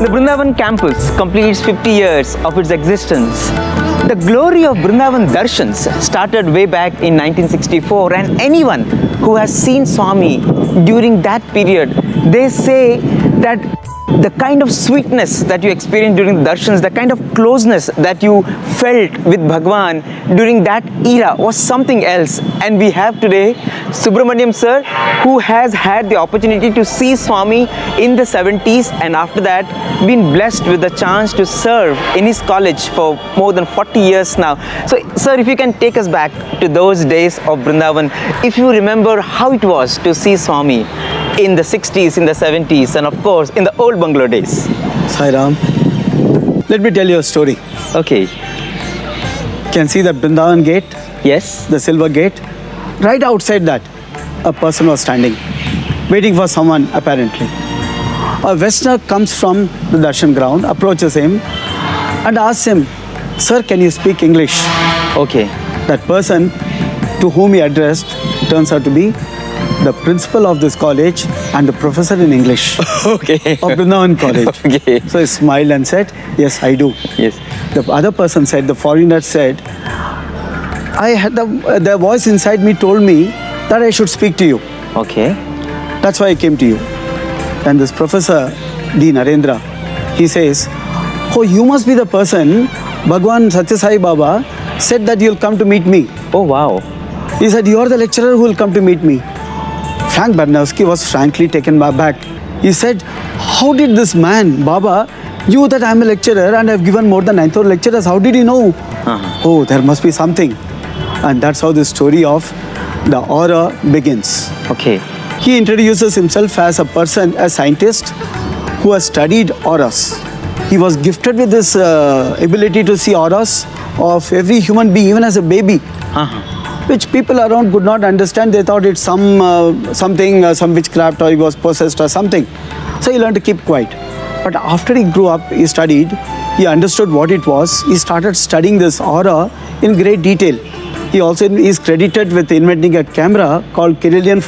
The Vrindavan campus completes 50 years of its existence. The glory of Vrindavan Darshans started way back in 1964, and anyone who has seen Swami during that period, they say that the kind of sweetness that you experienced during the darshans, the kind of closeness that you felt with Bhagwan during that era was something else. And we have today Subramaniam sir, who has had the opportunity to see Swami in the 70s, and after that been blessed with the chance to serve in his college for more than 40 years now. So sir, if you can take us back to those days of Vrindavan, if you remember how it was to see Swami in the 60s, in the 70s, and of course in the old bungalow days. Sai Ram, let me tell you a story. Okay. Can see the Vrindavan gate, Yes. the silver gate? Right outside that, a person was standing, waiting for someone apparently. A Westerner comes from the darshan ground, approaches him and asks him, "Sir, can you speak English?" Okay. That person to whom he addressed turns out to be the principal of this college and the professor in English Okay. of Vrindavan College. Okay. So he smiled and said, "Yes, I do." Yes. The other person said, the foreigner said, "I had the voice inside me told me that I should speak to you. Okay. That's why I came to you." And this professor, D. Narendra, he says, "Oh, you must be the person Bhagwan Satya Sai Baba said that you'll come to meet me." Oh wow. He said, "You are the lecturer who will come to meet me." Frank Barnowski was frankly taken aback. He said, "How did this man, Baba, knew that I am a lecturer and I have given more than 9,000 lectures? How did he know?" Oh, there must be something. And that's how the story of the aura begins. Okay. He introduces himself as a person, a scientist who has studied auras. He was gifted with this ability to see auras of every human being, even as a baby, which people around could not understand. They thought it's some witchcraft, or he was possessed or something. So he learned to keep quiet. But after he grew up, he studied, he understood what it was. He started studying this aura in great detail. He also is credited with inventing a camera called Kirlian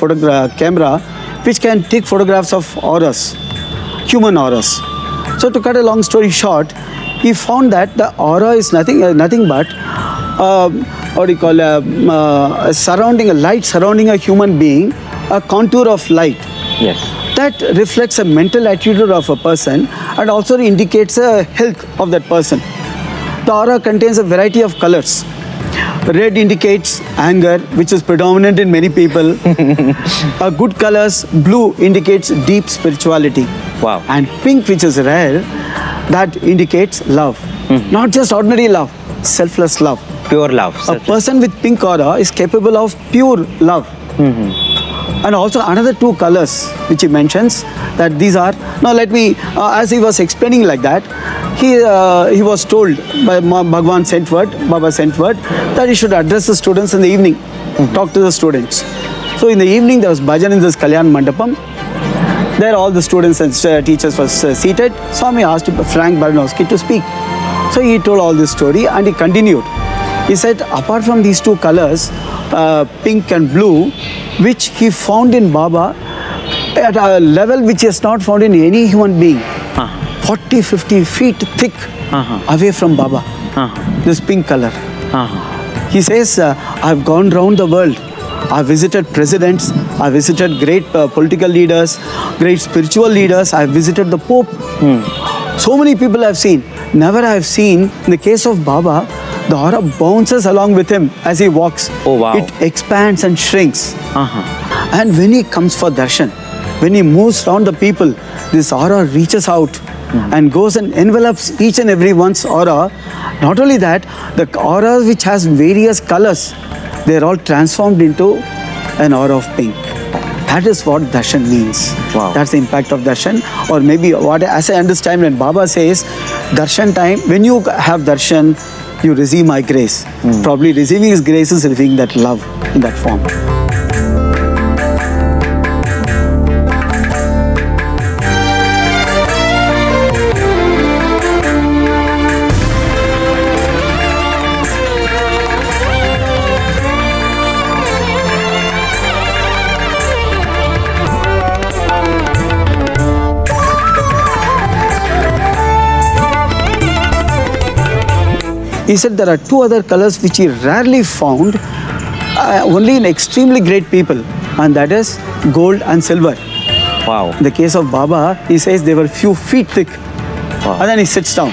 camera, which can take photographs of auras, human auras. So to cut a long story short, he found that the aura is nothing but surrounding a light surrounding a human being, a contour of light. Yes. That reflects a mental attitude of a person and also indicates the health of that person. The aura contains a variety of colors. Red indicates anger, which is predominant in many people. Good colors, blue indicates deep spirituality. Wow. And pink, which is rare, that indicates love. Not just ordinary love, selfless love. Pure love. A person with pink aura is capable of pure love. And also another two colors which he mentions, that these are, now let me, as he was explaining like that, he was told by Bhagwan sent word, Baba sent word, that he should address the students in the evening, talk to the students. So in the evening there was bhajan in this Kalyan Mandapam. There all the students and teachers were seated. Swami asked Frank Baranowski to speak. So he told all this story and he continued. He said, apart from these two colors, pink and blue, which he found in Baba at a level which he has not found in any human being, 40, 50 feet thick away from Baba, this pink color. He says, I've gone round the world. I've visited presidents, I've visited great political leaders, great spiritual leaders, I've visited the Pope. So many people I've seen. Never I've seen, in the case of Baba, the aura bounces along with him as he walks. Oh, wow. It expands and shrinks. And when he comes for darshan, when he moves around the people, this aura reaches out and goes and envelops each and every one's aura. Not only that, the aura which has various colors, they're all transformed into an aura of pink. That is what darshan means. Wow. That's the impact of darshan. Or maybe what, as I understand, when Baba says darshan time, when you have darshan, you receive my grace. Probably receiving his grace is receiving that love in that form. He said there are two other colors which he rarely found only in extremely great people, and that is gold and silver. Wow. In the case of Baba, he says they were few feet thick. Wow. And then he sits down.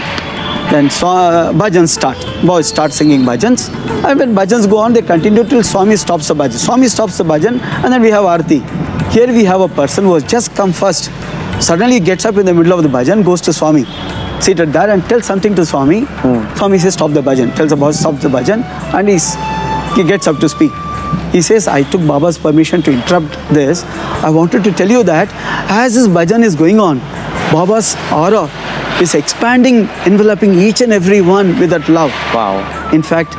Then bhajans start. Boys start singing bhajans. And when bhajans go on, they continue till Swami stops the bhajan. Swami stops the bhajan, and then we have Aarti. Here we have a person who has just come first. Suddenly he gets up in the middle of the bhajan, goes to Swami, seated there, and tells something to Swami. Swami says, stop the bhajan. Tells the boss, stop the bhajan. And he gets up to speak. He says, I took Baba's permission to interrupt this. I wanted to tell you that as this bhajan is going on, Baba's aura is expanding, enveloping each and every one with that love. Wow. In fact,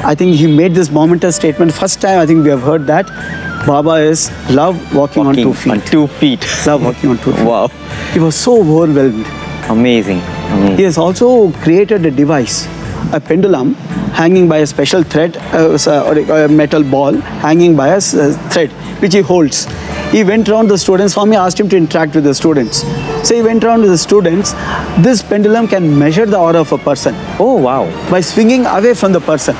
I think he made this momentous statement. First time I think we have heard that. Baba is love walking on 2 feet. On 2 feet. Love walking on 2 feet. Wow. He was so overwhelmed. Amazing. Amazing. He has also created a device, a pendulum hanging by a special thread, or a metal ball hanging by a thread, which he holds. He went around the students. Swami asked him to interact with the students. So he went around with the students. This pendulum can measure the aura of a person Oh, wow. by swinging away from the person.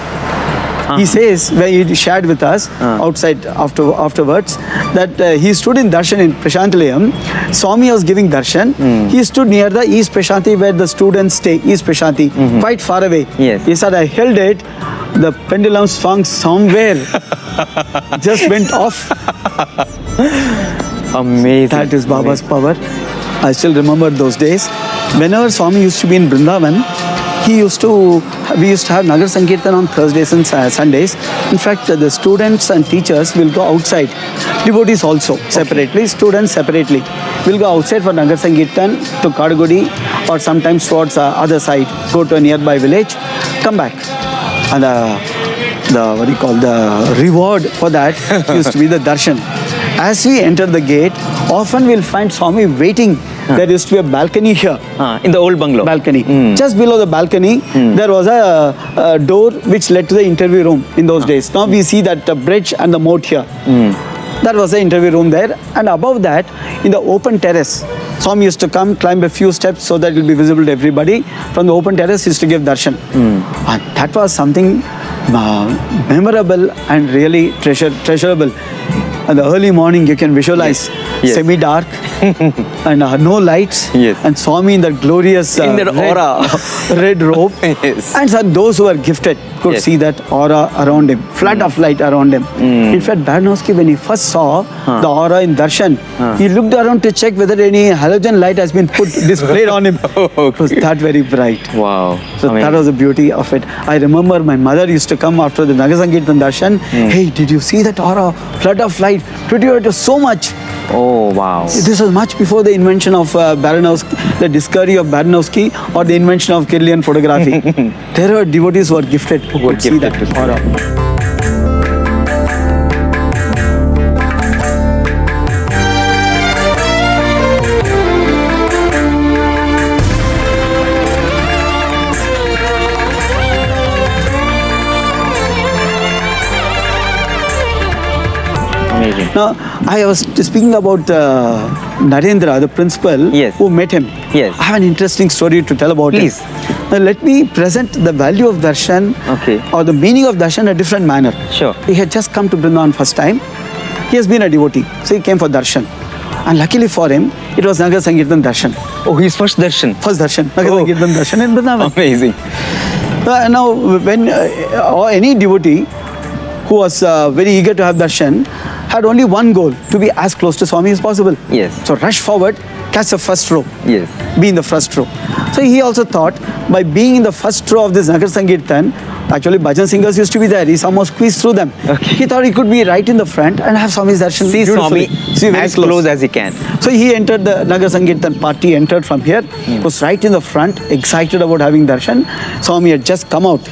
He says, where he shared with us outside afterwards, that he stood in darshan in Prashantilayam. Swami was giving darshan. He stood near the East Prashanti where the students stay, East Prashanti, quite far away. Yes. He said, I held it. The pendulum swung somewhere, just went off. Amazing. That is Baba's power. I still remember those days. Whenever Swami used to be in Vrindavan, we used to have Nagar Sankirtan on Thursdays and Sundays. In fact, the students and teachers will go outside. Devotees also separately, students separately. Will go outside for Nagar Sankirtan to Kadagudi or sometimes towards the other side, go to a nearby village, come back. And the reward for that used to be the darshan. As we enter the gate, often we'll find Swami waiting. There used to be a balcony here. In the old bungalow. Balcony. Just below the balcony, there was a door which led to the interview room in those days. Now we see that bridge and the moat here. That was the interview room there. And above that, in the open terrace, Swami used to come, climb a few steps so that it will be visible to everybody. From the open terrace, he used to give darshan. And that was something memorable and really treasurable. In the early morning, you can visualize Yes. semi-dark and no lights. Yes. And Swami in that glorious In that aura. red robe. Yes. And so those who are gifted could Yes. see that aura around him, flood of light around him. In fact, Baranowski, when he first saw the aura in darshan, he looked around to check whether any halogen light has been displayed on him. It was that very bright. Wow. So Amazing. that was the beauty of it. I remember my mother used to come after the Nagar Sankirtan darshan. Hey, did you see that aura? Flood of light. Today it was so much. Oh, wow. This was much before the invention of Baranowski, the discovery of Baranowski, or the invention of Kirlian photography. There were devotees who were gifted who could see that gifted to aura. Amazing. Now, I was speaking about Narendra, the principal, Yes. who met him. Yes. I have an interesting story to tell about Please. him. Now, let me present the value of darshan Okay. or the meaning of darshan in a different manner. Sure. He had just come to Vrindavan first time. He has been a devotee, so he came for darshan. And luckily for him, it was Nagar Sankirtan darshan. Oh, his first darshan. First darshan, Nagar Oh. Sankirtan darshan in Vrindavan. Amazing. Now, when or any devotee who was very eager to have darshan had only one goal, to be as close to Swami as possible. Yes. So rush forward, catch the first row, Yes. be in the first row. So he also thought by being in the first row of this Nagar Sankirtan, actually bhajan singers used to be there, he somehow squeezed through them. Okay. He thought he could be right in the front and have Swami's darshan See beautifully. Swami See very as close as he can. So he entered the Nagar Sankirtan party, entered from here, was right in the front, excited about having darshan. Swami had just come out.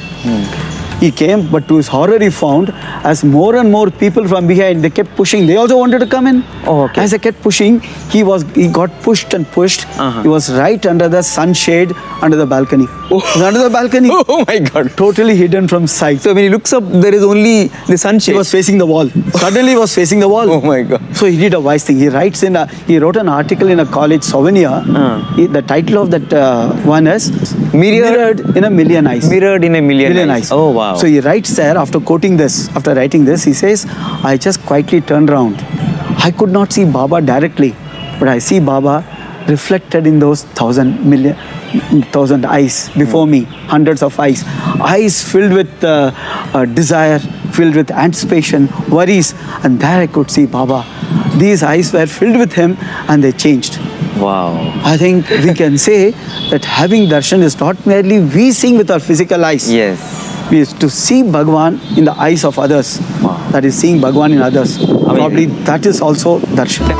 He came, but to his horror he found, as more and more people from behind, they kept pushing. They also wanted to come in. Oh, okay. As they kept pushing, he got pushed and pushed. Uh-huh. He was right under the sunshade, under the balcony. He was under the balcony, Oh my God. totally hidden from sight. So when he looks up, there is only the He sunshade. was facing the wall. Suddenly he was facing the wall. Oh my God. So he did a wise thing. He wrote an article in a college souvenir. The title of that one is Mirrored in a million eyes. Mirrored in a million eyes. Oh, wow. So he writes there after quoting this, after writing this, he says, I just quietly turned around. I could not see Baba directly, but I see Baba reflected in those thousand eyes before me, hundreds of eyes filled with desire, filled with anticipation, worries, and there I could see Baba. These eyes were filled with him and they changed. Wow. I think we can say that having darshan is not merely we seeing with our physical eyes. Yes. We is to see Bhagwan in the eyes of others. Wow. That is seeing Bhagwan in others. Probably that is also darshan.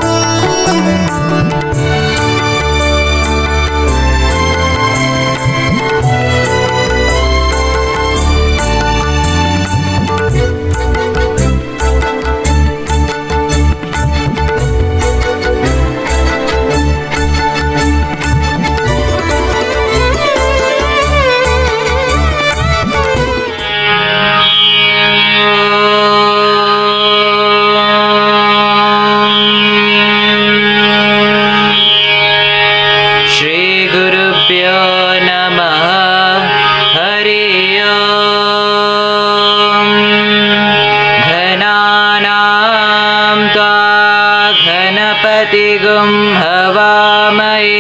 गणपतिगुं हवामहे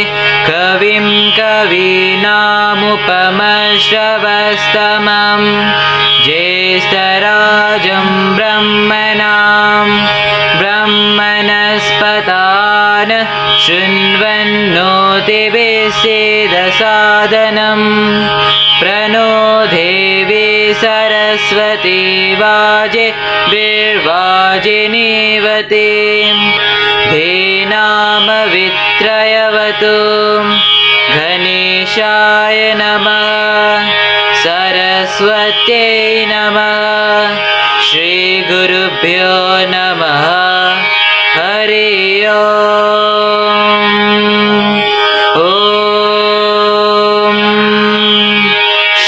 कविं कवीनामुपमश्रवस्तमं ज्येष्ठराजं ब्रह्मणां ब्रह्मणस्पतान् शृण्वन्नोतिभिस्सेदसादनं प्रणो देवी सरस्वती वाजिनीवती धेनामवित्रयवतु गणेशाय नमः सरस्वत्यै नमः श्रीगुरुभ्यो नमः हरि ओम् ॐ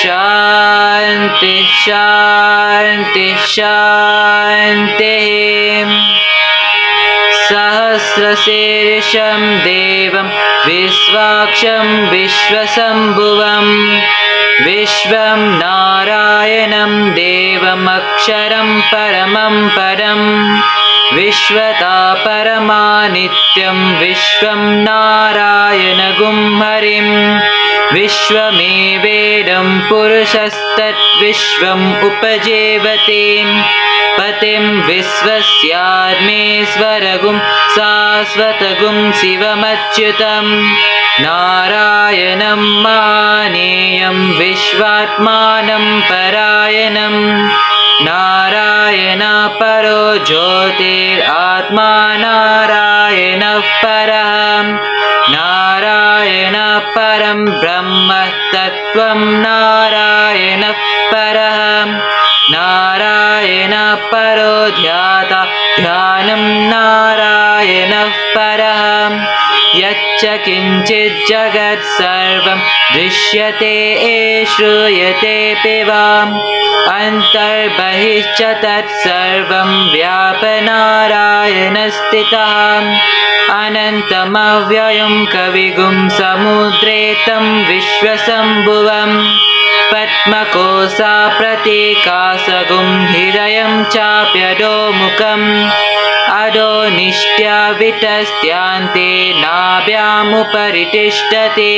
शान्ति शान्ति शान्तिः सहस्रशीर्षं देवं विश्वाक्षं विश्वशम्भुवं विश्वं नारायणं देवमक्षरं परमं परं विश्वतापरमानित्यं विश्वं नारायणगुं हरिं विश्वमेवेदं पुरुषस्तद्विश्वम् उपजीवति पतिं विश्वस्यात्मेश्वरगुं शाश्वतगुं शिवमच्युतं नारायणं महानेयं विश्वात्मानं परायणं नारायण परो ज्योतिरात्मा नारायणः परः नारायण परं ब्रह्म तत्त्वं नारायणः परः नारायण परो ध्याता ध्यानं नारायणः परः यच्च किञ्चित् जगत् सर्वं दृश्यते श्रूयतेऽपि वा अन्तर्बहिश्च तत्सर्वं व्यापनारायणस्थितः अनन्तमव्ययं कविगुं समुद्रे तं विश्वशम्भुवं पद्मकोशा प्रतीकासगुं हृदयं चाप्यधोमुखम् अधो निष्ट्या वितस्त्यान्ते नाभ्यामुपरि तिष्ठति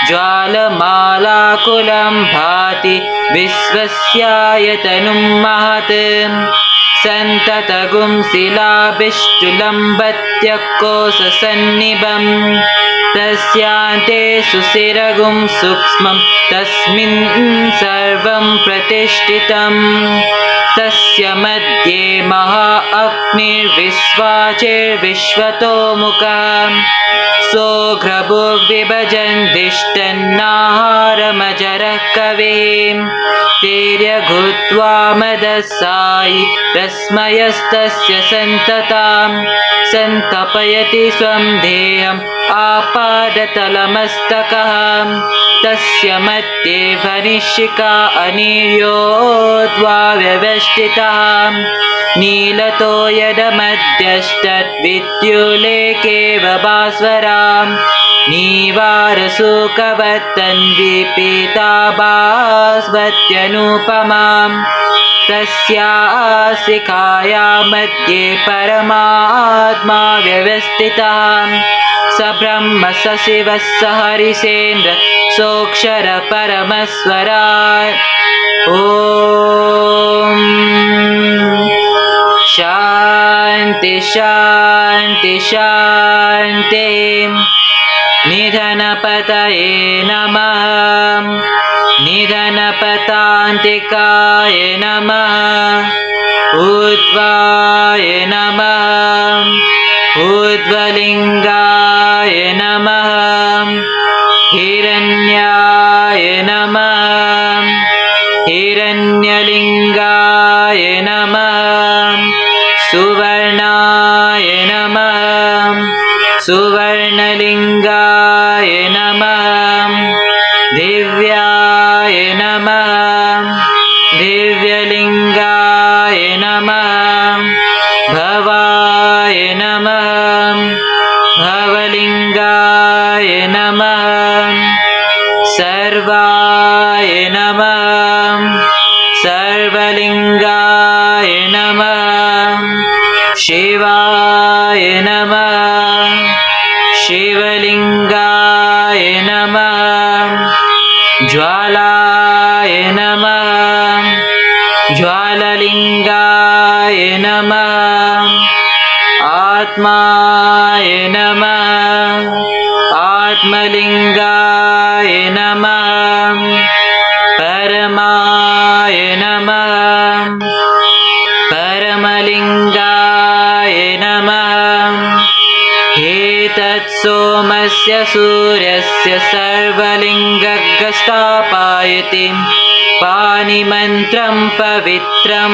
ज्वालमालाकुलं भाति विश्वस्यायतनुं महत् सन्ततगुं शिलाभिष्टुलम्बत्यकोशसन्निभं तस्यान्ते सुशिरगुं सूक्ष्मं तस्मिन् सर्वं प्रतिष्ठितम् तस्य मध्ये महा अग्निर्विश्वाचिर्विश्वतोमुखः सोऽघ्रभुग्विभजन् दिष्टन्नाहारमजरः कविः तिर्यघुत्वा मदसायि रश्मयस्तस्य सन्ततां सन्तपयति स्वं देहम् आपादतलमस्तकः तस्य मध्ये भनिशिखा अनिर्योद्वा व्यवस्थितः नीलतो यदमध्यस्तद्विद्युलेकेव भास्वरां नीवारसुकवत्तन्विपीताभास्वत्यनुपमां तस्याः शिखायां मध्ये परमात्मा व्यवस्थितः स ब्रह्म स शिवः स हरिसेन्द्र सोऽक्षर परमस्वराट्। ॐ शान्ति शान्ति शान्ति। निधनपतये नमः। निधनपतान्तिकाय नमः। ऊर्ध्वाय नमः। ऊर्ध्वलिङ्गाय नमः। हिरण्याय नमः। हिरण्यलिङ्गाय नमः। सुवर्णाय नमः। सुवर्णलिङ्गाय नमः। दिव्याय नमः। दिव्यलिङ्गाय नमः। भवाय नमः। भवलिङ्गाय नमः। सर्वाय नमः। सर्वलिङ्गाय नमः। शिवाय नमः। शिवलिङ्गाय नमः। ज्वालाय नमः। ज्वाललिङ्गाय नमः। आत्माय नमः। आत्मलिङ्गाय नमः। परमाय नमः। परमलिङ्गाय नमः। एतत्सोमस्य सूर्यस्य सर्वलिङ्गगस्तापायति पानिमन्त्रं पवित्रं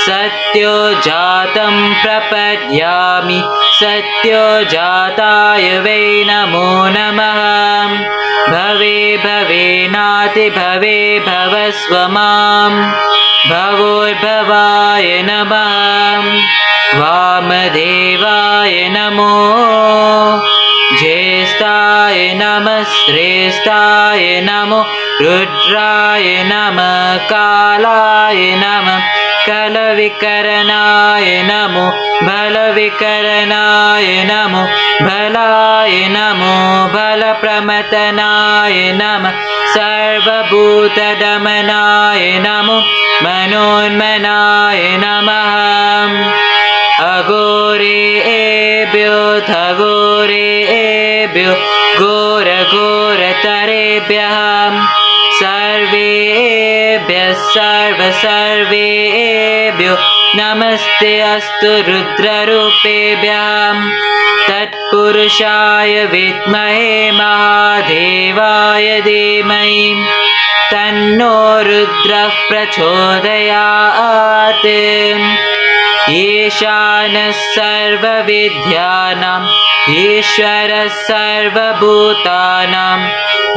सत्योजातं प्रपद्यामि सत्योजाताय वै नमो नमः। भवे भवेनाति भवे भवस्व मां भवोर्भवाय नमः। वामदेवाय नमो ज्येष्ठाय नमः। श्रेष्ठाय नमो रुद्राय नमः। कालाय नमः। कलविकरणाय नमो बलविकरणाय नमो बलाय नमो बलप्रमतनाय नमः। सर्वभूतदमनाय नमो मनोन्मनाय नमः। अघोरेभ्यो थघोरेभ्यो घोरघोरतरेभ्यः सर्वेभ्यः सर्वेभ्यो नमस्ते अस्तु रुद्ररूपेभ्यः। तत्पुरुषाय विद्महे महादेवाय धीमहि तन्नो रुद्रः प्रचोदयात्। ईशानः सर्वविद्यानाम् ईश्वरः सर्वभूतानां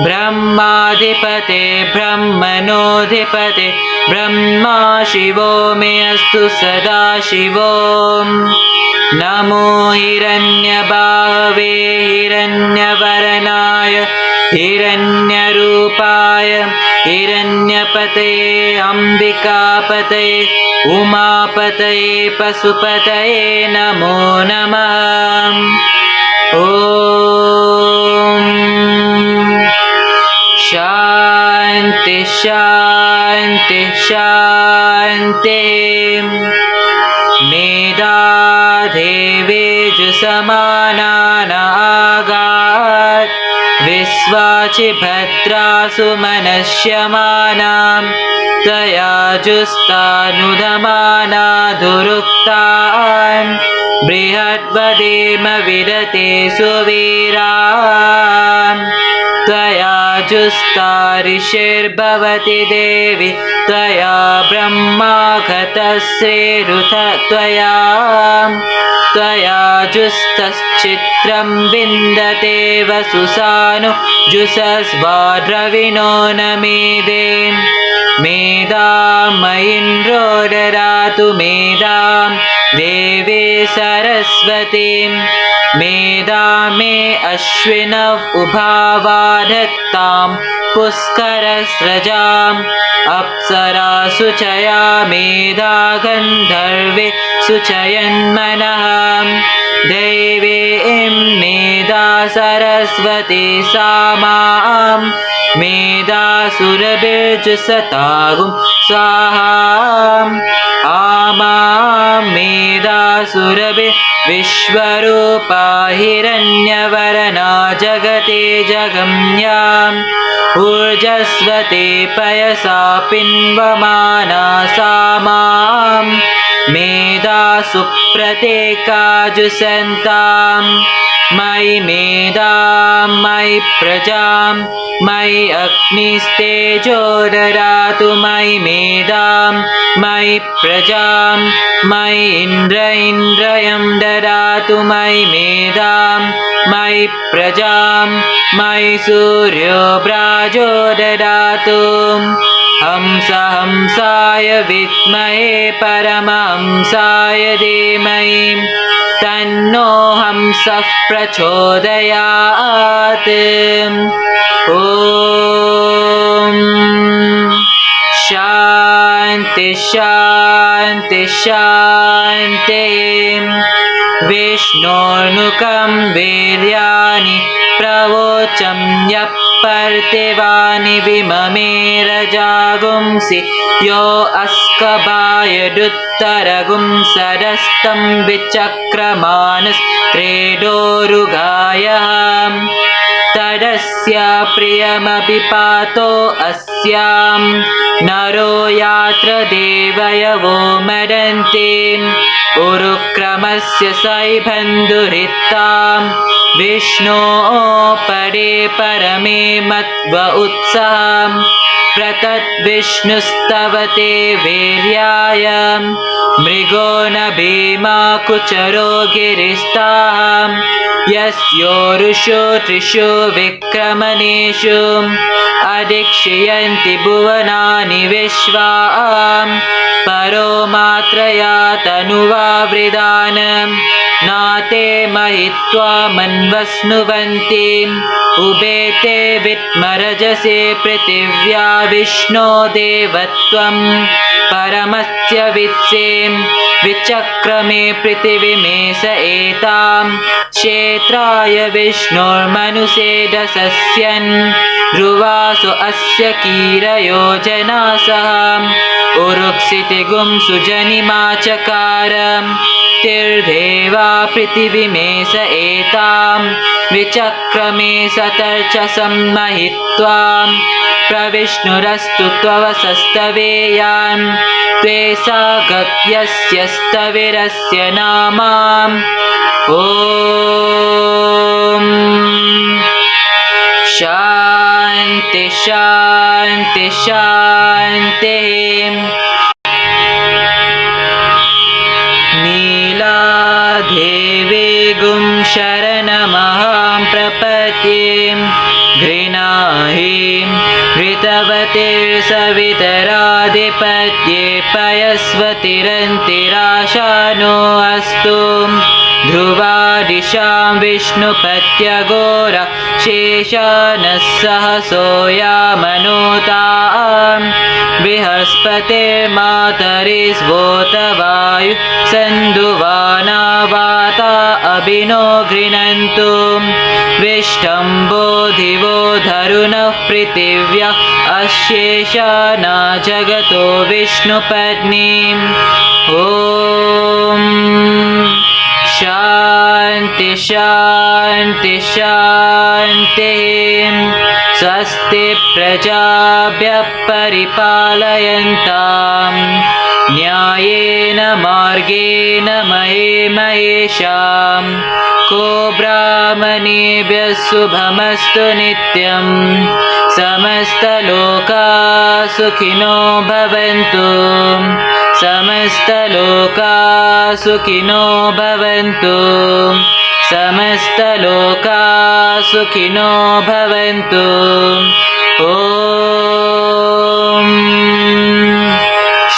ब्रह्माधिपते ब्रह्मणोऽधिपते ब्रह्मा शिवो मे अस्तु सदा शिवो। नमो हिरण्यबाहवे हिरण्यवर्णाय हिरण्यरूपाय हिरण्यपतये अम्बिकापतये उमापतये पशुपतये नमो नमः। ॐ शान्ति शान्ति शान्ति। मेधादेवेजुसमानानागात् विश्वाचि भद्रासु मनश्यमानां तया जुस्तानुदमाना दुरुक्तान् बृहद्वदेम विदते सुवीरान्। त्वया जुस्ता ऋषिर्भवति देवि त्वया ब्रह्मा गतश्रीरुथ त्वया त्वया जुस्तश्चित्रं विन्दते वसुसानु जुषस्वाद्रविणो न मेदे। मेधां मयीन्द्रो ददातु मेधां देवी सरस्वतीं मेधामे अश्विनव उभावाधत्तां पुष्करस्रजाम् अप्सरासु चया मेधा गन्धर्वे सुचयन्मनः दैवीं मेधा सरस्वती सा मां मेधासुरभिर्जुषतागुं स्वाहा आमां मेधासुरभि विश्वरूपा हिरण्यवर्णा जगते जगम्याम् ऊर्जस्वती पयसा पिन्वमाना सा मां मेधा सुप्रत्येकाजुषन्तां मयि मेधां मयि प्रजां मयि अग्निस्तेजो ददातु मयि मेधां मयि प्रजां मयि इन्द्रियं ददातु मयि मेधां मयि प्रजां मयि सूर्यो व्राजो ददातु हंसाय विद्महे परमहंसाय धीमहि तन्नो हंसः प्रचोदयात् ॐ शान्ति शान्ति शान्तिः विष्णोर्नुकं वीर्याणि प्रवोचं यः पर्तिवानि विममे रजागुंसि यो अस्कभायदुत्तरगुं सरस्तं विचक्रमानस्त्रेडोरुगायः तदस्य प्रियमपि पातो अस्यां नरो यात्र देवयवो मदन्ति उरुक्रमस्य सैबन्धुरित्तां विष्णो परे परमे मत्व उत्साहं प्रतद्विष्णुस्तवते वीर्याय मृगो न भीमा कुचरो गिरिस्ताः यस्योरुषो त्रिषु विक्रमणेषु अधिक्षयन्ति भुवनानि विश्वां परो मात्रया तनुवावृदानं नाते महित्वा मन्वस्नुवन्ति उभे ते विद्मरजसे पृथिव्या विष्णो देवत्वं परमस्य वित्से विचक्रमे पृथिवीमेष एतां क्षेत्राय विष्णोर्मनुषेदसस्यन् ध्रुवासु अस्य कीरयो जनासः उरुक्षितिगुं सुजनिमाचकार तिर्देवा पृथिवीमेष एतां विचक्रमे सतर्चसं महित्वा प्रविष्णुरस्तु त्ववसस्तवेयान् त्वे सा गत्यस्य स्तविरस्य नामाम् ॐ शान्ति शान्ति शान्तिः नीलादेवी गुं शरणमहं प्रपद्ये घृणाहीं घृतवतीर्सवितराधिपत्ये पयस्वतिरन्तिराशानो अस्तु ध्रुवादिशां विष्णुपत्यघोरा शेषानः सहसो यामनोतां बृहस्पतिर्मातरिस्वोतवायु सन्दुवाना वाता अभिनो गृह्णन्तु विष्टम्बो दिवो धरुणः पृथिव्या अशेषाना जगतो विष्णुपत्नीम् ॐ शान्ति शान्ति शान्तिः स्वस्ति प्रजाभ्यः परिपालयन्तां न्यायेन मार्गेण महेशां को ब्राह्मणेभ्यः शुभमस्तु नित्यं समस्तलोकाः सुखिनो भवन्तु समस्तलोकाः सुखिनो भवन्तु समस्तलोकाः सुखिनो भवन्तु ॐ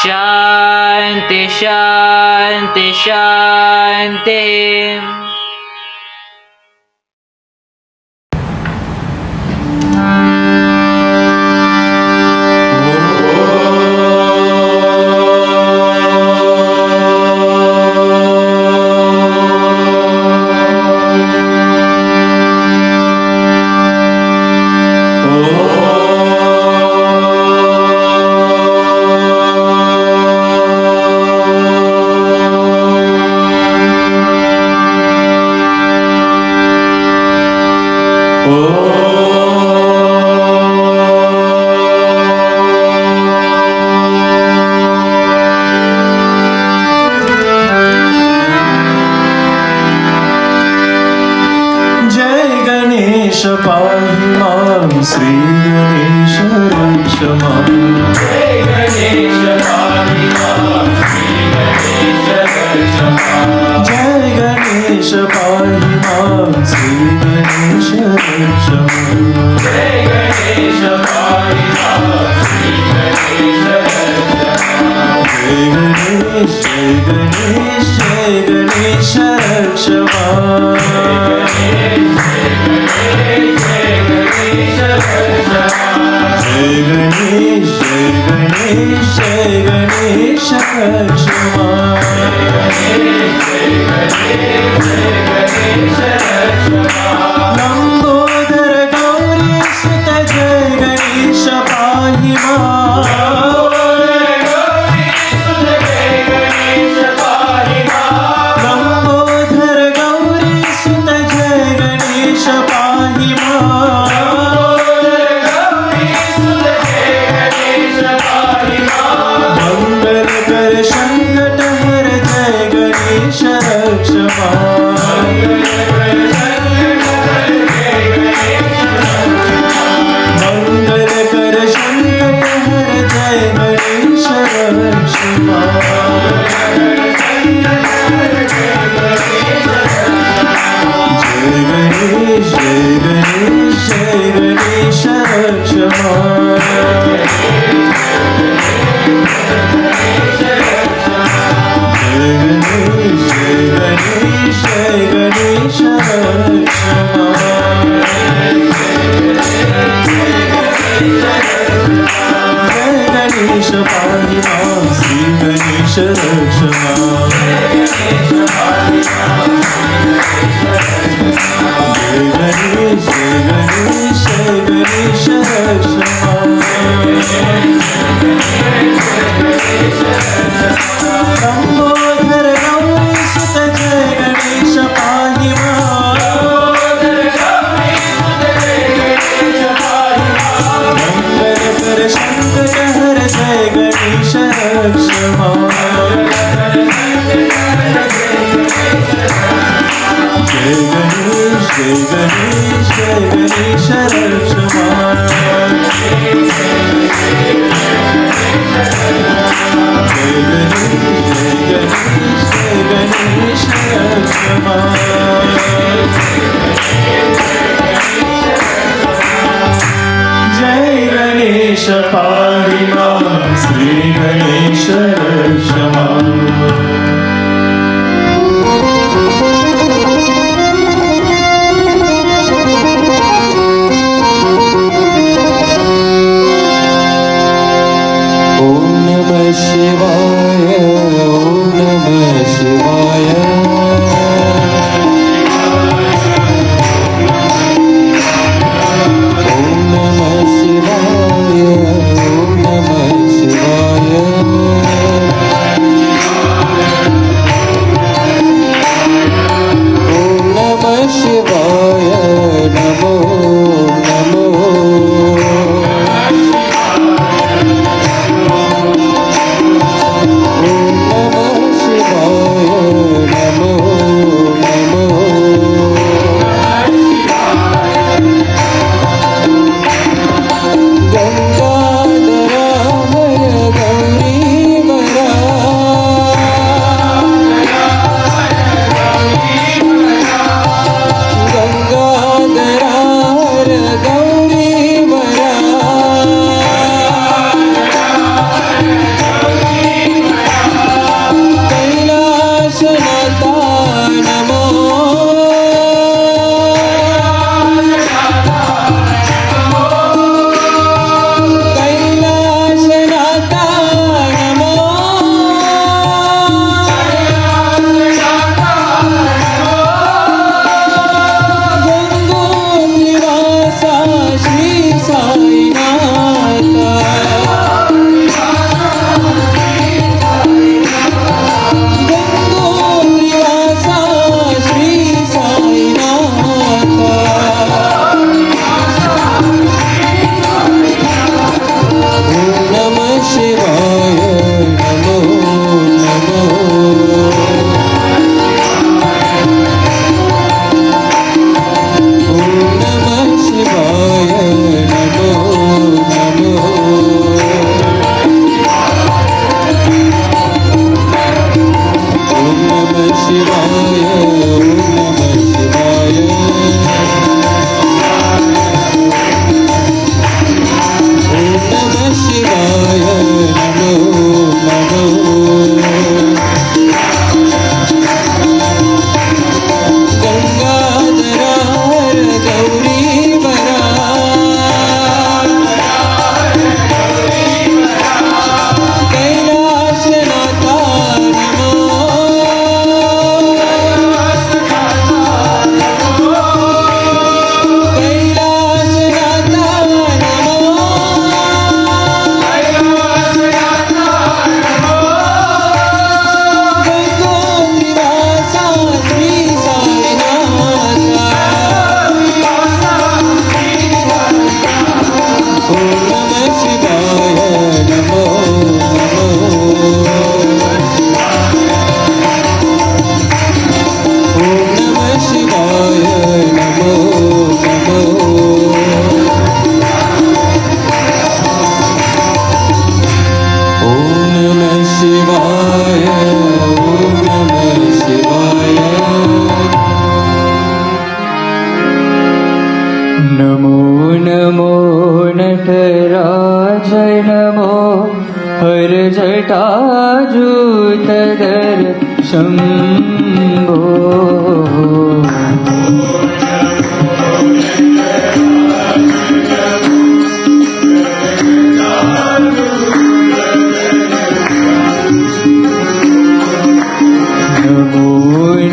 शान्ति शान्ति शान्ति शान्तिः पाहि मां श्री गणेश रक्ष मां जय गणेश पाहि मां श्री गणेश रक्ष मां जय गणेश पाहि मां श्री गणेश रक्ष मां जय गणेश पाहि मां श्री गणेश रक्ष मां जय गणेश जय गणेश जय गणेश रक्ष मां जय गणेश जय गणेश रक्ष मां लंबोदर गौरी सुत जय गणेश पाहि मां लंबोदर गौरी सुत जय गणेश पाहि मां मंगल कर संकट हर जय गणेश रक्ष मां मंगल कर संकट हर जय गणेश रक्ष मां जय गणेश जय गणेश जय गणेश रक्ष मां जय गणेश जय गणेश जय गणेश रक्ष मां जय गणेश पाहि मां श्री गणेश रक्ष मां जय गणेश जय गणेश जय गणेश रक्ष मां लंबोदर गौरी सुत जय गणेश पाहि मां मंगल कर संकट हर जय गणेश रक्ष मां जय गणेश जय गणेश जय गणेश रक्ष मां जय गणेश जय गणेश जय गणेश रक्ष मां जय गणेश पाहि मां श्री गणेश रक्ष मां शिवाय ओम नमः शिवाय ओम नमः शिवाय ओम नमः शिवाय जटाजूतधर शम्भो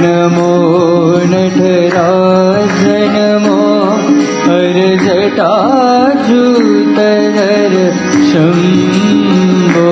नमो नटराज नमो हर जटाजूतधर शम्भो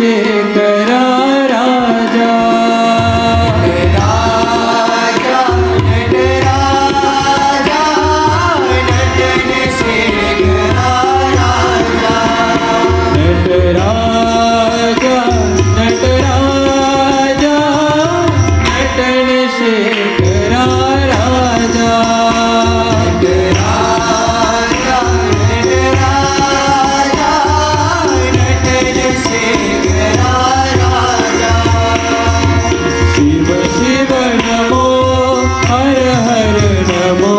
शेखरा राजा नटराजा नटराजा नटन शेखरा राजा शिव शिव नमो हर हर नमो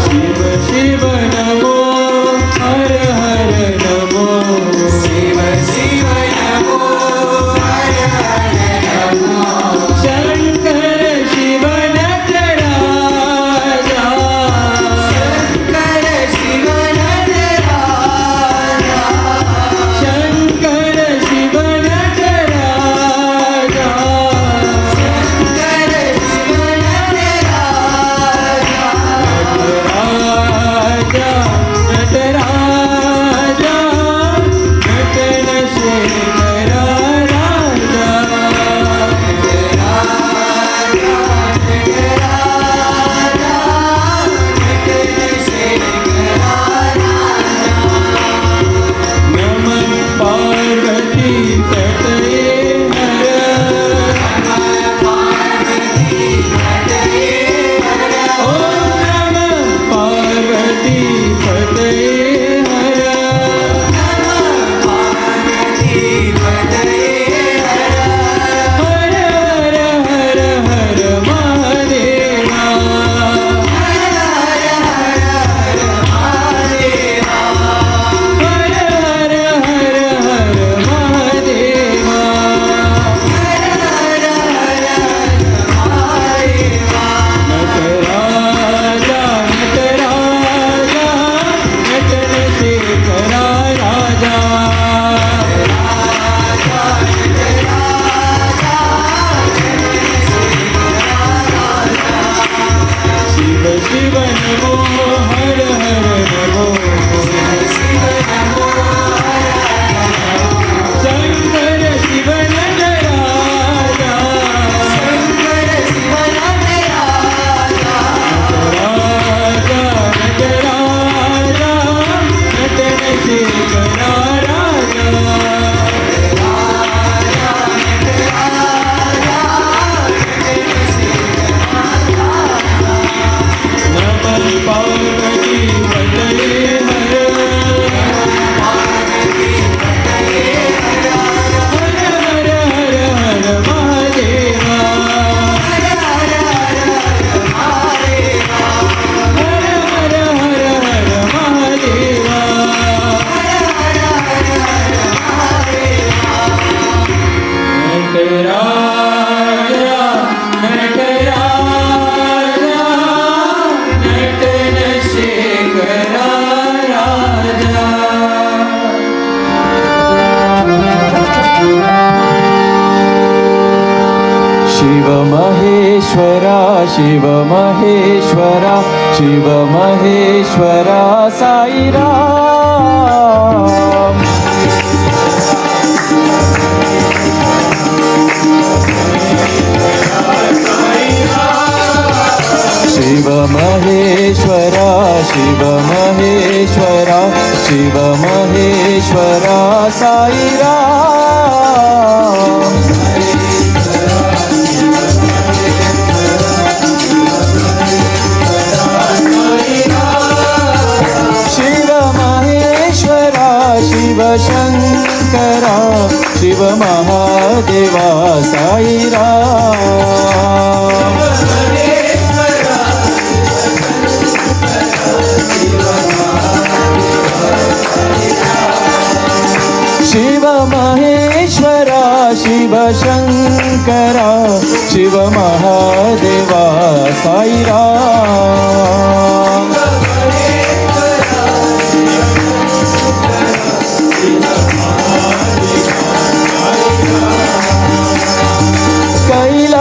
शिव शिव नमो हर हर नमो शंकर शिव नटराजा शंकर शिव नटराजा नटराजा नटराजा नटन शेखरा राजा नमः पार्वती तटये हर ॐ नमः पार्वती तटये हर हर हर हर हर महादेवा हर हर हर हर महादेवा नटराजा नटराजा नटन शेखरा राजा शिव शिव नमो हर हर नमो शंकर शिव नटराजा नटराजा नटराजा नटन शेखरा राजा नमः पार्वती तटये हर हर हर हर हर महादेवा हर हर हर हर महादेवा नटराजा नटराजा नटन शेखरा राजा शिव महेश्वरा शिव महेश्वरा शिव महेश्वरा साई राम शिव महेश्वरा शिव महेश्वरा शिव महेश्वरा साई राम शिव महेश्वरा शिव शंकरा शिव महादेवा साई राम शिव महेश्वरा शिव शंकरा शिव महादेवा साई राम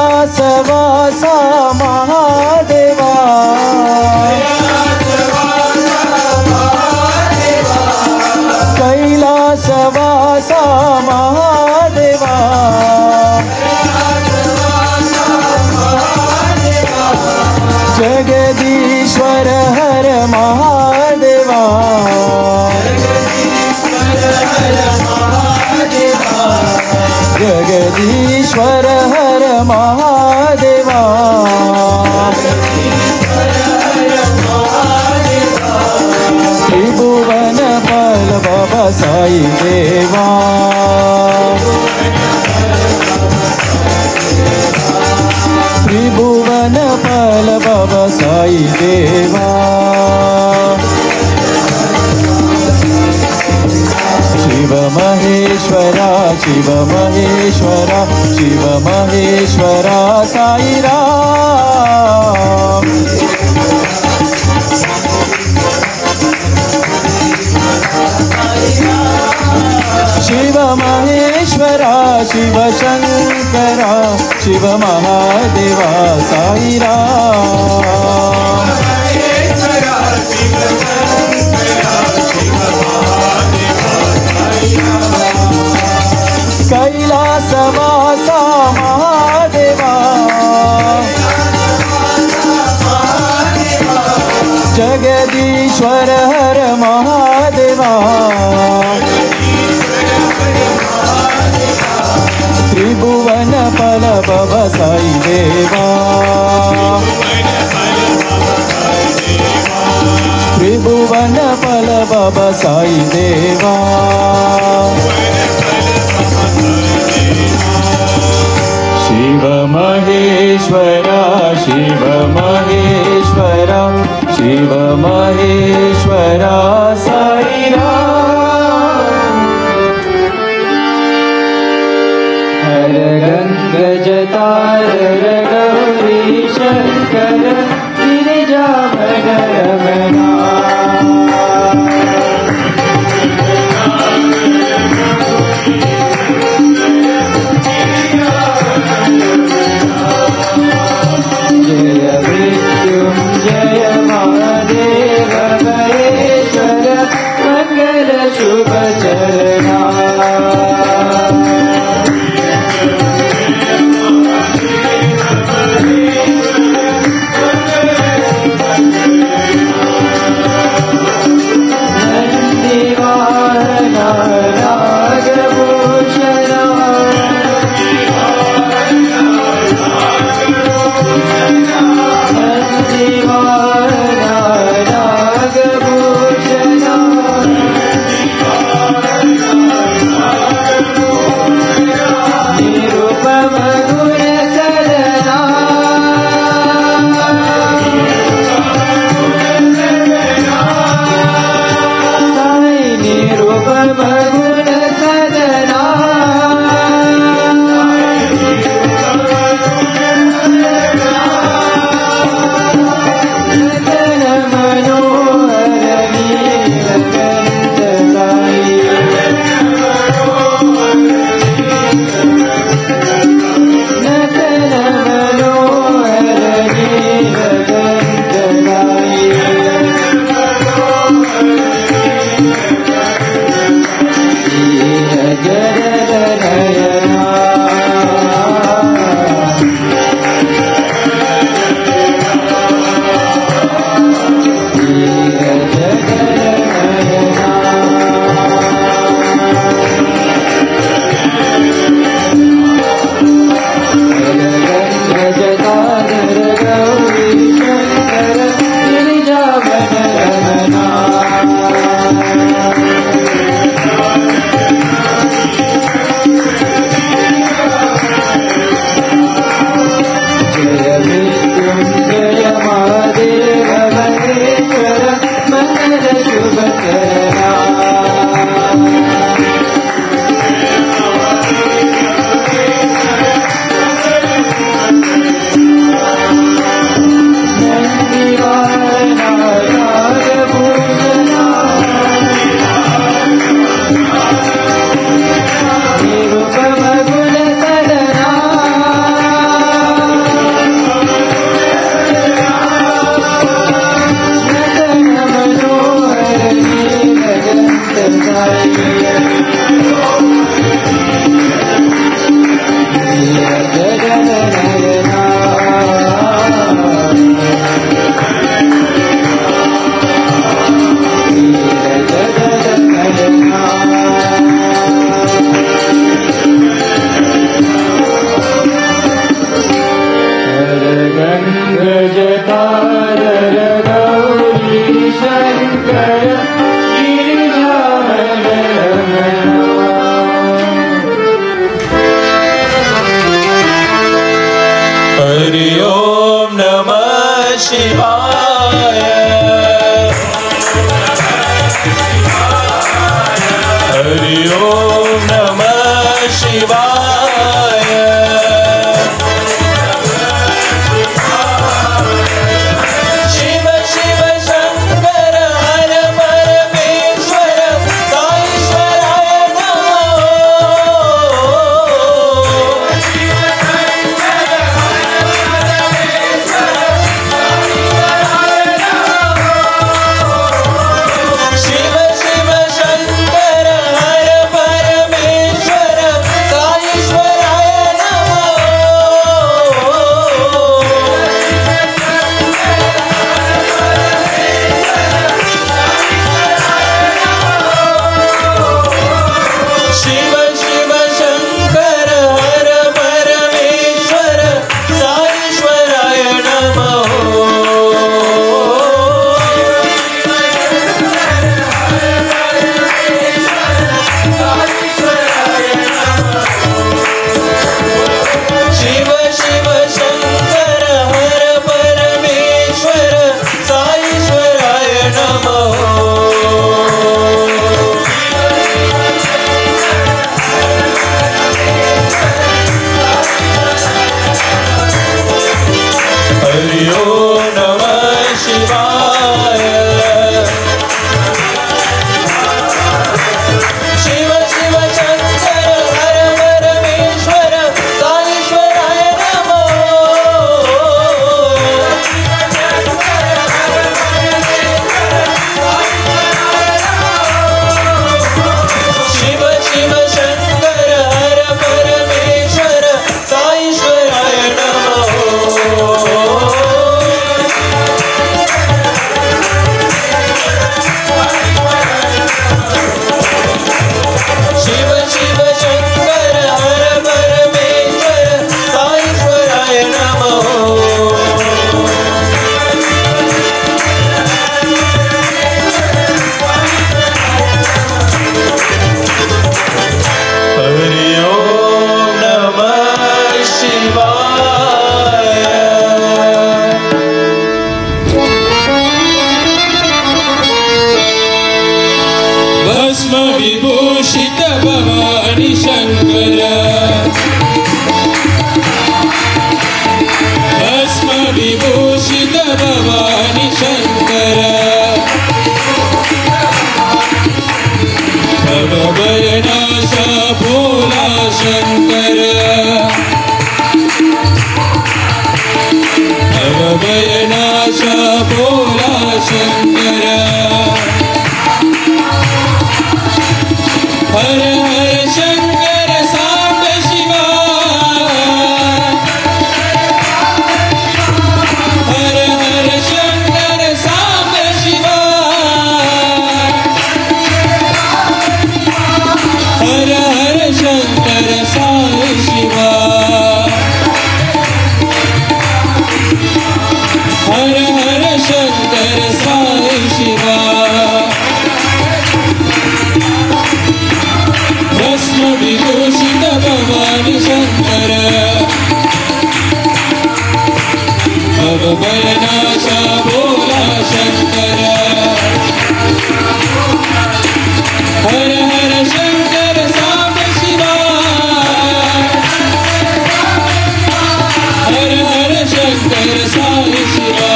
कैलासवासा महादेवा जगदीश्वर हर महादेवा त्रिभुवन पाल बाबा साई देवा त्रिभुवन पाल बाबा साई देवा शिव महेश्वरा शिव महेश्वरा शिव महेश्वरा साई राम शिव महेश्वरा शिव शंकरा शिव महादेवा साई राम कैलासवासा महादेवा जगदीश्वर हर महादेवा त्रिभुवन पल भव साई देवा त्रिभुवन पल भव साई देवा शिव महेश्वरा शिव महेश्वरा शिव महेश्वरा साई राम हर गंग जतार गौरी शंकर गिरिजा रमना जय मृत्युंजय महादेव महेश्वर मंगल शुभ चरणा हरि ओम नमः शिवाय हरि ओम नमः शिवाय शिव शिव शंकर हर परमेश्वर साईश्वराय नमः शिव शिव शंकर हर परमेश्वर साईश्वराय नमः शिव शिव शंकर हर परमेश्वर साईश्वराय नमः शिव शिव शंकर हर परमेश्वर साईश्वराय नमः हरि ओम नमः शिवाय शिव शिव शंकर हर परमेश्वर साईश्वराय नमः शिव शिव शंकर हर परमेश्वर साईश्वराय नमः शिव शिव शंकर हर परमेश्वर साईश्वराय नमः हरि ओम नमः शिवाय भस्म विभूषित भवानी शंकर भस्म विभूषित भवानी शंकर भवभयनाश भोला शंकर भवभयनाश भोला शंकर हर हर शंकर सांब शिवा हर हर शंकर सांब शिवा हर हर शंकर साई शिवा हर हर शंकर साई शिवा भस्म विभूषित भवानी शंकर भवभयनाश भोला शंकर हर हर शंकर सांब शिवा हर हर शंकर साई शिवा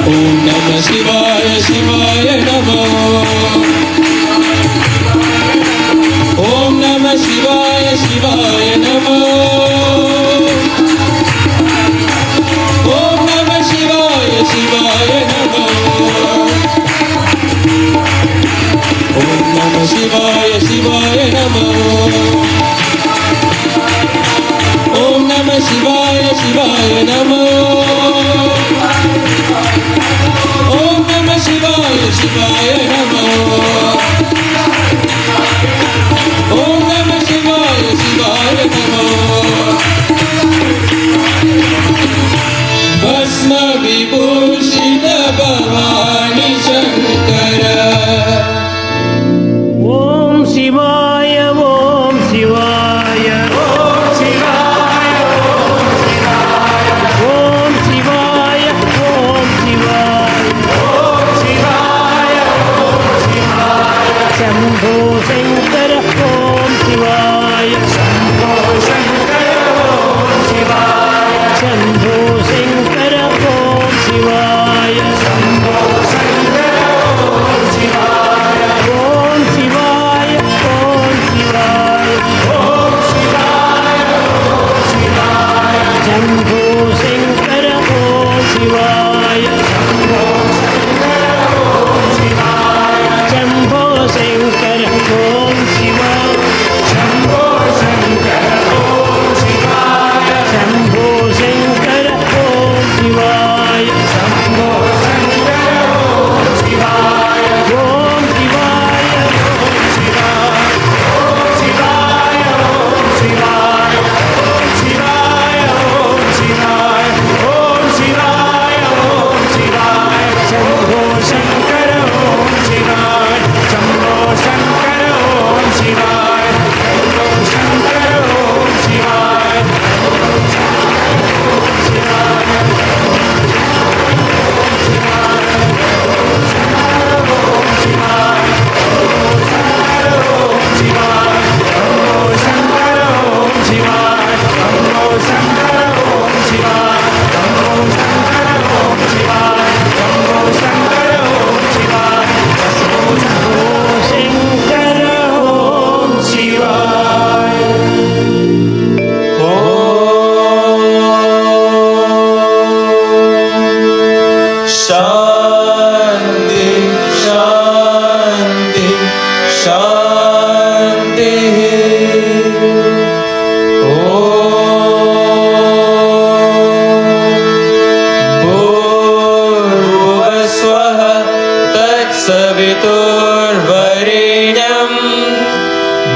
ओम नमः शिवाय शिवाय नमः ओम नमः शिवाय शिवाय नमः ओम नमः शिवाय शिवाय नमः ओम नमः शिवाय शिवाय नमः ओम नमः शिवाय शिवाय नमः ओम नमः शिवाय शिवाय नमः ओम नमः शिवाय शिवाय नमः भस्म विभूषित भवानी शंकर ओम शिवाय ओम शिवाय ओम शिवाय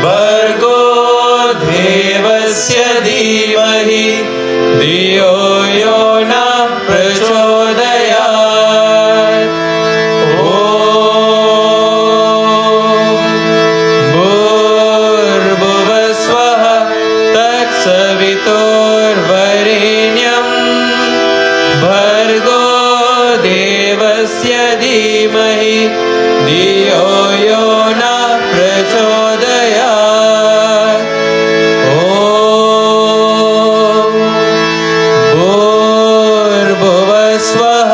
भर्गो देवस्य धीमहि धियो यो नः प्रचोदयात्। ॐ भूर्भुवस्वः तत्सवितुर्वरेण्यं भर्गो देवस्य धीमहि धियो यो नः प्रचोदयात्। ॐ भूर्भुवस्वः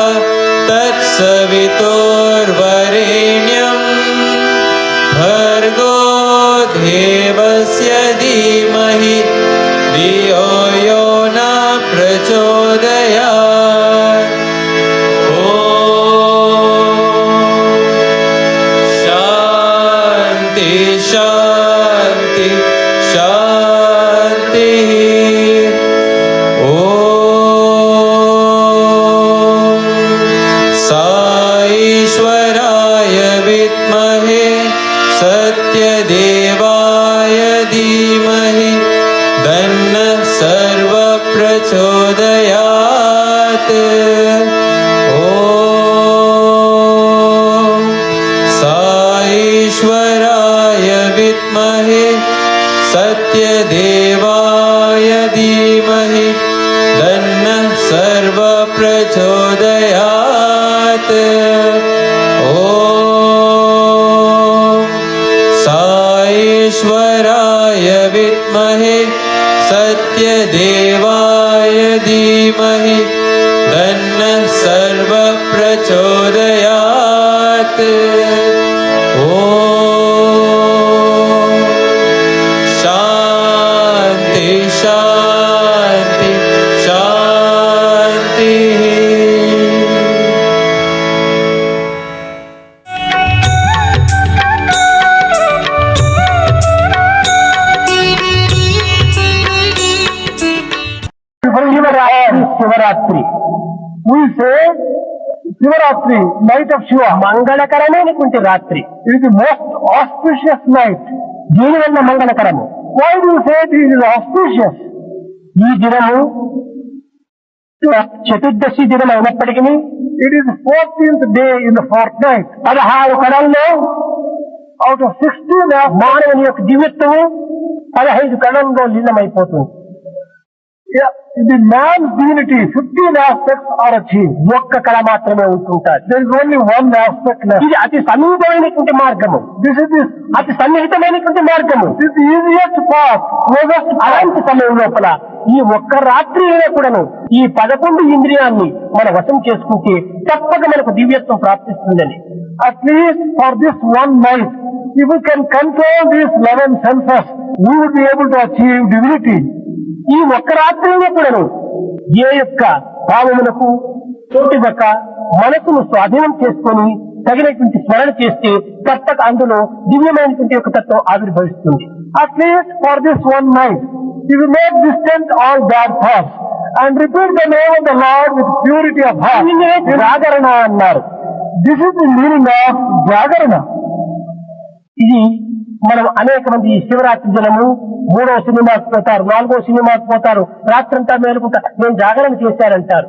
तत्सवितुर्वरेण्यं भर्गो देवस्य धीमहि धियो यो नः प्रचोदयात्। ॐ शान्ति शान्ति शान्तिः। ॐ साईश्वराय विद्महे सत्यदेवाय धीमहि तन्नः सर्वप्रचोदयात्। ॐ साईश्वराय विद्महे सत्यदेवाय धीमहि तन्नः सर्वप्रचोदयात्। ॐ साईश्वराय विद्महे सत्यदेवाय धीमहि तन्नः सर्वप्रचोदयात्। ॐ शान्ति शान्ति शान्तिः। Shivaratri we say Shivaratri night of Shiva మంగళకరమైనటువంటి రాత్రి. ఇది ది మోస్ట్ ఆస్పిషియస్ నైట్. దీనివల్ల మంగళకరము. why do you say it is auspicious? ఈ దినము చతుర్దశి దినం అయినప్పటికీ it is 14th day in the fortnight. 16 కళల్లో out of 16 మానవుని యొక్క దివ్యత్వము 15 కళల్లో లీనమైపోతుంది. The man's divinity, 15 aspects are achieved. ఒక్క కళ మాత్రమే ఉంటుంటారు. There is only one aspect left. ఇది అతి సమీపమైనటువంటి మార్గము. This is అతి సన్నిహితమైనటువంటి మార్గము. This is the easiest path. అలాంటి సమయం లోపల ఈ ఒక్క రాత్రి అయినా కూడాను ఈ 11 ఇంద్రియాన్ని మన వశం చేసుకుంటే తప్పక మనకు దివ్యత్వం ప్రాప్తిస్తుందని. At least for this one night, if we can control these 11 senses, we will be able to achieve divinity. ఈ ఒక్క రాత్రిలో కూడాను ఏ యొక్క భావములకు చోటివ్వక మనసును స్వాధీనం చేసుకొని తగినటువంటి స్మరణ చేస్తే తప్పక అందులో దివ్యమైనటువంటి యొక్క తత్వం ఆవిర్భవిస్తుంది. At least for this one night you will make distant all bad thoughts and repeat the name of the lord with purity of heart. జాగరణ అన్నారు. This is the meaning of jagarana. ఇది మనం అనేక మంది శివరాత్రి దినము 3వ సినిమాకి పోతారు, 4వ సినిమాకి పోతారు, రాత్రంతా మేలుకుంటారు, నేను జాగరణ చేశానంటారు.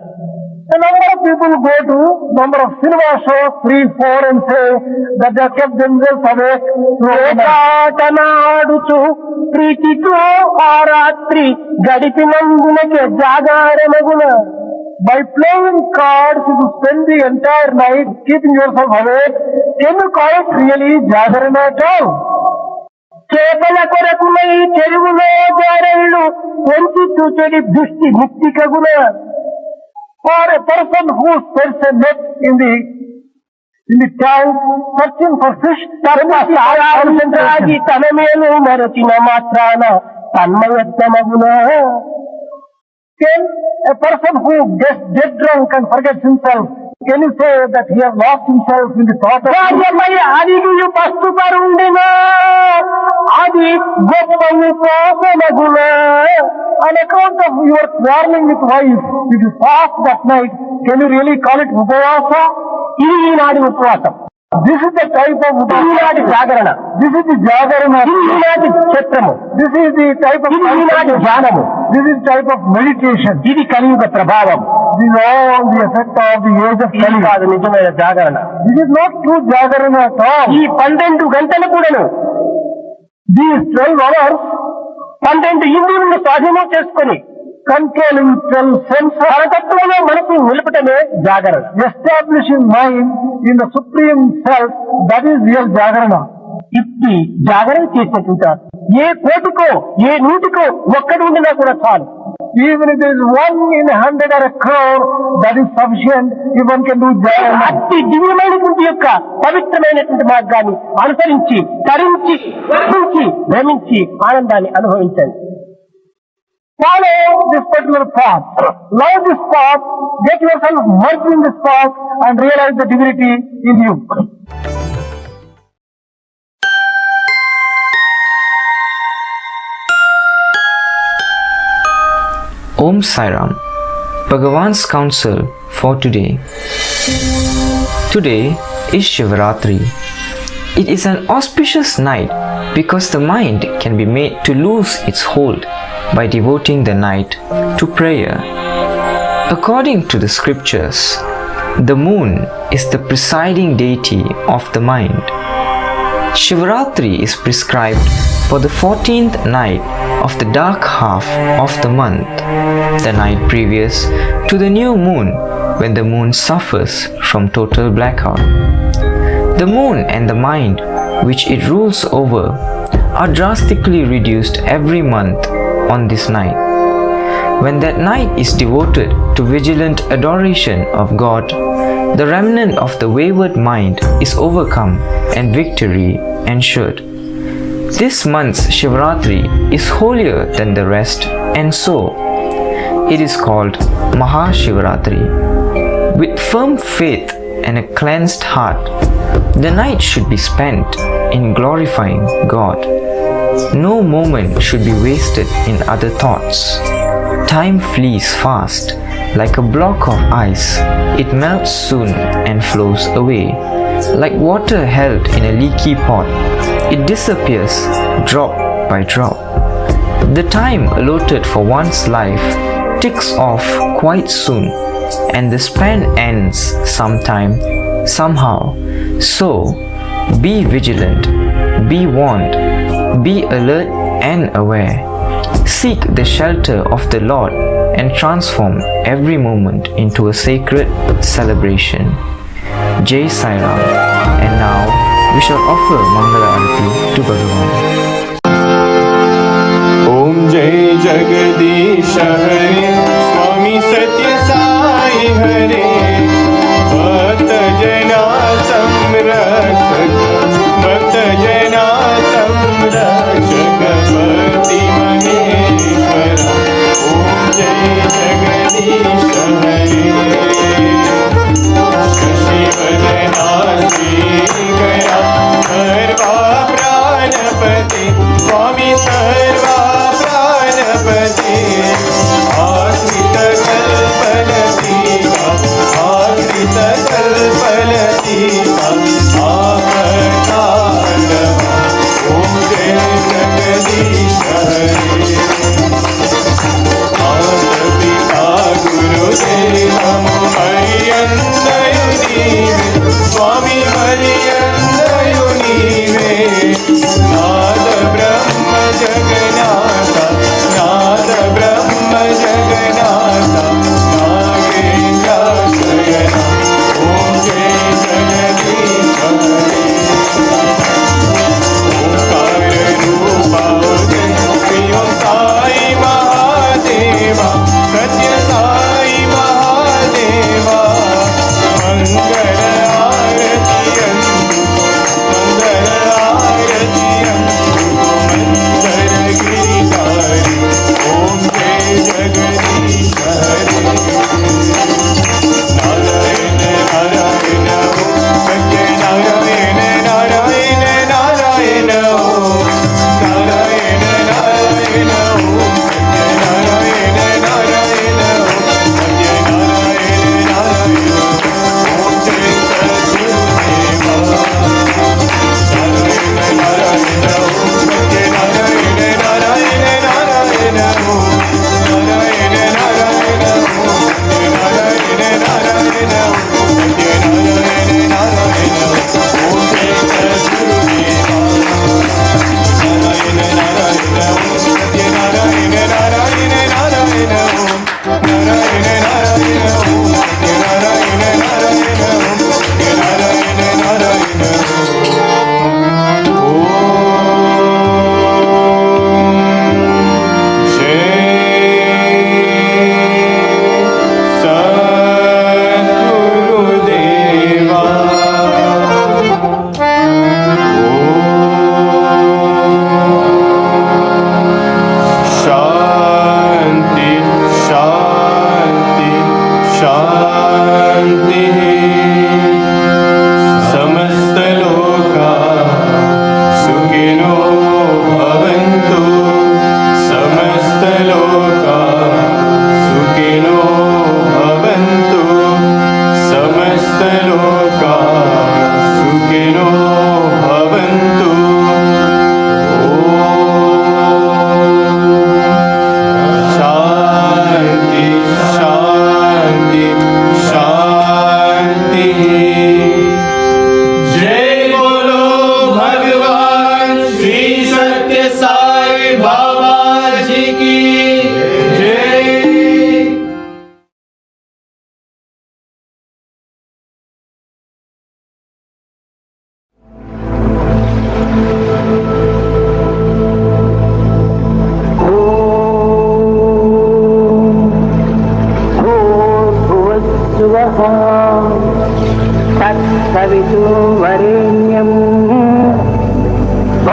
A number of people go to number of cinema shows, 3, 4 and say that they have kept themselves awake. ఆటనాడుచు ప్రీతితో ఆ రాత్రి గడిపినందునకే జాగారమగున. By playing cards, you spend the entire night keeping yourself awake. Can you call it really జాగరణ at all? చేపల కొరకులై చెరువులో జారళ్ళు పొంచి చూచడి దృష్టి ముక్తి కగున. For a person who spends a net in the tank searching for fish, తన మేలు మరచిన మాత్రాన తన్మయత్వమగున. Can a person who gets dead drunk and forgets himself, can you say that he has lost himself in the thought of అదిగు పస్తుపరుండినా అది గొప్ప ఉపాసనగుణ. On account of your quarreling with wife, if you fast that night, can you really call it upavasa? ఇది ఈనాటి ఉపవాసం. This is the type of ఈనాటి జాగరణ. This is the జాగరణ. ఈనాటి క్షేత్రము. This is the type of ఈనాటి ధ్యానము. This is type of meditation. ఇది కలియుగ ప్రభావం. This is all the effect of the age of Kali. కాదు నిజమైన జాగరణ. This is not true జాగరణ at all. ఈ 12 గంటలు కూడాను these 12 hours 12 ఇంద్రియులను స్వాధీనం చేసుకొని controlling 12 senses పరతత్వంలో మనకు నిలపటమే జాగరణ. Establishing mind in the supreme self, that is real జాగరణ. ఇట్టి జాగరణ చేసేటువంటి ఏ కోటికో ఏ నూటికో ఒక్కడు ఉండినా కూడా చాలు. Even if there is 1 in 100 or a crore, that is sufficient if one can do jhana. అతి దివ్యమైనటువంటి యొక్క పవిత్రమైనటువంటి మార్గాన్ని అనుసరించి తరించి వర్తించి భ్రమించి ఆనందాన్ని అనుభవించండి. Follow this particular path. Love this path. Get yourself merged in this path and realize the divinity in you. Om Sai Ram, Bhagavan's counsel for today. Today is Shivaratri. It is an auspicious night because the mind can be made to lose its hold by devoting the night to prayer. According to the scriptures, the moon is the presiding deity of the mind. Shivaratri is prescribed for the 14th night of the dark half of the month, the night previous to the new moon when the moon suffers from total blackout. The moon and the mind which it rules over are drastically reduced every month on this night. When that night is devoted to vigilant adoration of God, the remnant of the wayward mind is overcome and victory ensured. This month's Shivaratri is holier than the rest, and so it is called Mahashivaratri. With firm faith and a cleansed heart, the night should be spent in glorifying God. No moment should be wasted in other thoughts. Time flees fast. Like a block of ice, it melts soon and flows away. Like water held in a leaky pot, it disappears drop by drop. The time allotted for one's life ticks off quite soon, and the span ends sometime, somehow. So, be vigilant, be warned, be alert and aware. Seek the shelter of the Lord and transform every moment into a sacred celebration. Jai Sai Ram. And now we shall offer Mangala Arati to Bhagavan. Om Jai Jagadish Hare Swami Satya Sai Hare Bhakta Jana Samrakshak Bhakta Jana Samrakshak Bhakti Maheshwara Om Jai Jagadish Hare Shashivadana Srikara Sarva Pranapati Swami Sarva Pranapati Ashrita Kalpalatika Ashrita Kalpalatika Avatardava Om Jai Jagadish Hare Mata Pita Guru Devam Mariyandayu Nive Swami Mariyandayu Nive Nada Brahma Jagannatha Nada Brahma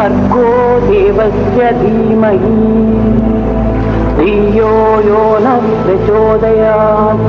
భర్గో దేవస్య ధీమహి ధియో యో నః ప్రచోదయాత్